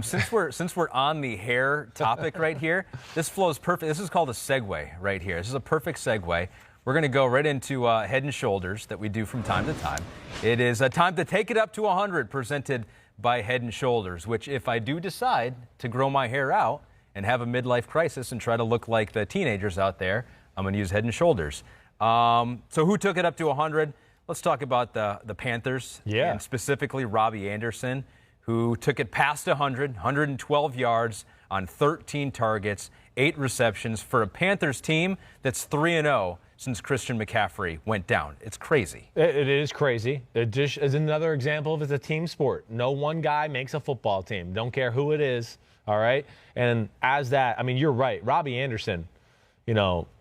Since we're on the hair topic right here, this flows perfect. This is called a segue right here. This is a perfect segue. We're going to go right into Head and Shoulders that we do from time to time. It is a time to take it up to 100, presented by Head and Shoulders, which if I do decide to grow my hair out and have a midlife crisis and try to look like the teenagers out there, I'm going to use Head and Shoulders. So who took it up to 100? Let's talk about the Panthers, and specifically Robby Anderson, who took it past 100, 112 yards on 13 targets, 8 receptions for a Panthers team that's 3-0 since Christian McCaffrey went down. It's crazy. It is crazy. It just is another example of it's a team sport. No one guy makes a football team. Don't care who it is, all right? And as that, I mean, you're right. Robby Anderson,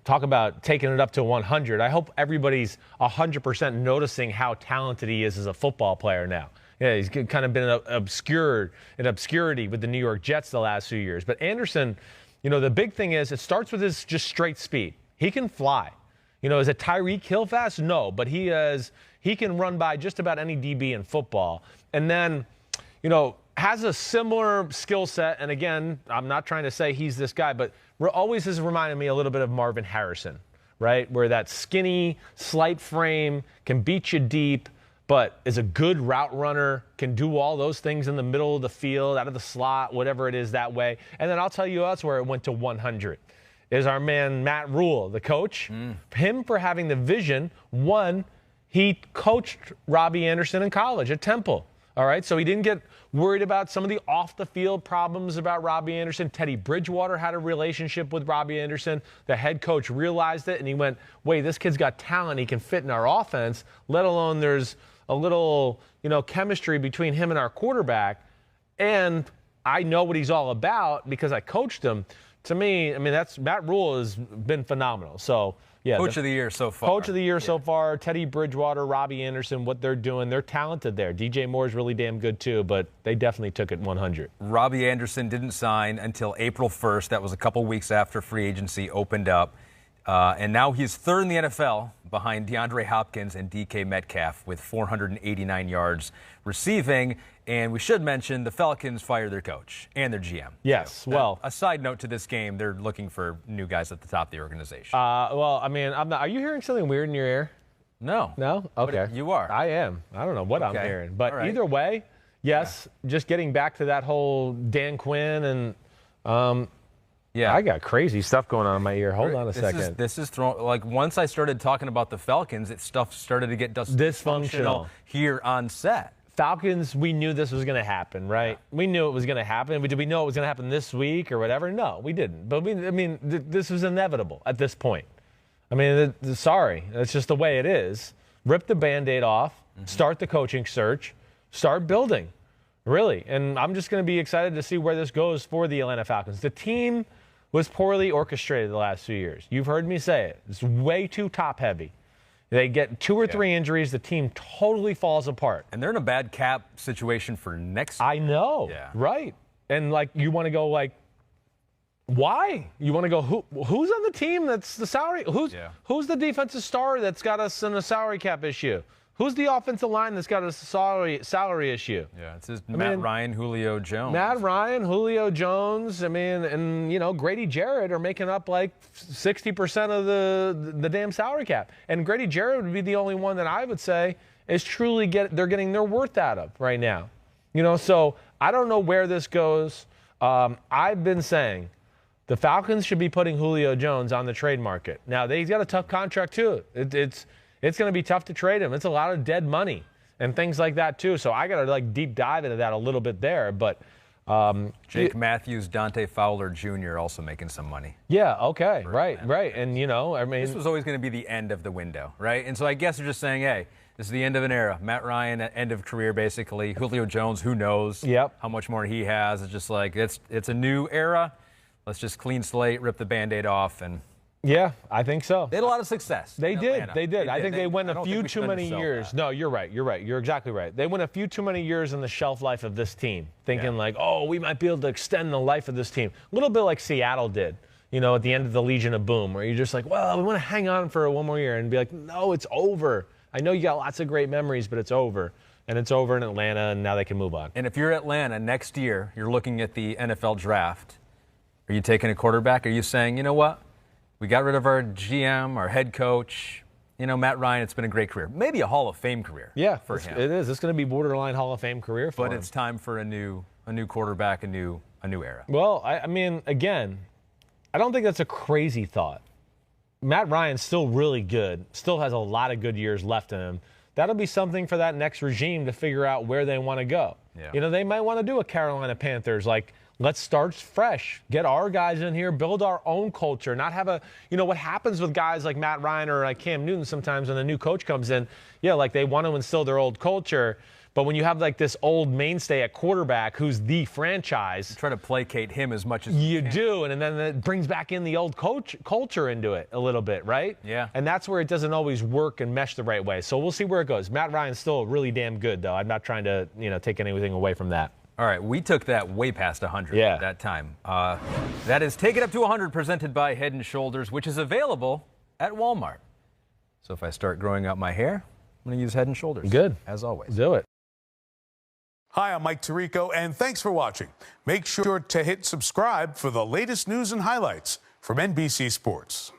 talk about taking it up to 100. I hope everybody's 100% noticing how talented he is as a football player now. Yeah, he's kind of been obscured in obscurity with the New York Jets the last few years. But Anderson, the big thing is it starts with his just straight speed. He can fly. Is it Tyreek Hill fast? No, but he can run by just about any DB in football. And then, has a similar skill set. And again, I'm not trying to say he's this guy, but always has reminded me a little bit of Marvin Harrison, right? Where that skinny, slight frame can beat you deep, but is a good route runner, can do all those things in the middle of the field, out of the slot, whatever it is that way. And then I'll tell you that's where it went to 100. Is our man Matt Rule, the coach. Him for having the vision. One, he coached Robby Anderson in college at Temple. All right, so he didn't get worried about some of the off-the-field problems about Robby Anderson. Teddy Bridgewater had a relationship with Robby Anderson. The head coach realized it, and he went, wait, this kid's got talent. He can fit in our offense, let alone there's a little, chemistry between him and our quarterback. And I know what he's all about because I coached him. To me, that's Matt Rule has been phenomenal. So, yeah. Coach of the year so far. Coach of the year so far. Teddy Bridgewater, Robby Anderson, what they're doing. They're talented there. DJ Moore's really damn good too, but they definitely took it 100. Robby Anderson didn't sign until April 1st. That was a couple weeks after free agency opened up. And now he's third in the NFL behind DeAndre Hopkins and DK Metcalf with 489 yards receiving. And we should mention the Falcons fired their coach and their GM. Yes, well. A side note to this game, they're looking for new guys at the top of the organization. I'm not. Are you hearing something weird in your ear? No. No? Okay. You are. I am. I don't know what I'm hearing. But right. Either way, yes, just getting back to that whole Dan Quinn and I got crazy stuff going on in my ear. Hold on a second. This is once I started talking about the Falcons, stuff started to get dysfunctional here on set. Falcons, we knew this was going to happen, right? Yeah. We knew it was going to happen. Did we know it was going to happen this week or whatever? No, we didn't. But this was inevitable at this point. Sorry, that's just the way it is. Rip the Band-Aid off, start the coaching search, start building, really. And I'm just going to be excited to see where this goes for the Atlanta Falcons. The team was poorly orchestrated the last few years. You've heard me say it. It's way too top-heavy. They get 2 or 3 injuries, the team totally falls apart. And they're in a bad cap situation for next year. I know, right. And, you want to go, why? You want to go, who's on the team that's the salary? Who's the defensive star that's got us in a salary cap issue? Who's the offensive line that's got a salary issue? Yeah, it's Matt Ryan, Julio Jones. Matt Ryan, Julio Jones. And Grady Jarrett are making up 60% of the damn salary cap. And Grady Jarrett would be the only one that I would say is truly they're getting their worth out of right now. So I don't know where this goes. I've been saying the Falcons should be putting Julio Jones on the trade market. Now, he's got a tough contract too. It's going to be tough to trade him. It's a lot of dead money and things like that, too. So I got to, deep dive into that a little bit there. But Jake Matthews, Dante Fowler Jr. also making some money. Yeah, okay, right. And, this was always going to be the end of the window, right? And so I guess they're just saying, hey, this is the end of an era. Matt Ryan, end of career, basically. Julio Jones, who knows how much more he has. It's just it's a new era. Let's just clean slate, rip the Band-Aid off, and... Yeah, I think so. They had a lot of success. They did. I think they went a few too many years. No, you're right. You're exactly right. They went a few too many years in the shelf life of this team, thinking we might be able to extend the life of this team. A little bit like Seattle did, at the end of the Legion of Boom, where you're just we want to hang on for one more year and be like, no, it's over. I know you got lots of great memories, but it's over. and it's over in Atlanta, and now they can move on. And if you're Atlanta next year, you're looking at the NFL draft. Are you taking a quarterback? Are you saying, you know what? We got rid of our GM, our head coach. You know, Matt Ryan, it's been a great career. Maybe a Hall of Fame career for him. It is. It's going to be borderline Hall of Fame career for him. But it's time for a new quarterback, a new era. Well, I mean, again, I don't think that's a crazy thought. Matt Ryan's still really good, still has a lot of good years left in him. That'll be something for that next regime to figure out where they want to go. Yeah. You know, they might want to do a Carolina Panthers, like, let's start fresh, get our guys in here, build our own culture, not have a, you know, what happens with guys like Matt Ryan or like Cam Newton sometimes when a new coach comes in, like they want to instill their old culture. But when you have like this old mainstay at quarterback who's the franchise, you try to placate him as much as you can. do, and then it brings back in the old culture into it a little bit, right? Yeah. And that's where it doesn't always work and mesh the right way. So we'll see where it goes. Matt Ryan's still really damn good, though. I'm not trying to, take anything away from that. All right, we took that way past 100 Yeah. at that time. That is Take It Up to 100, presented by Head & Shoulders, which is available at Walmart. So if I start growing out my hair, I'm going to use Head & Shoulders. Good. As always. Do it. Hi, I'm Mike Tirico, and thanks for watching. Make sure to hit subscribe for the latest news and highlights from NBC Sports.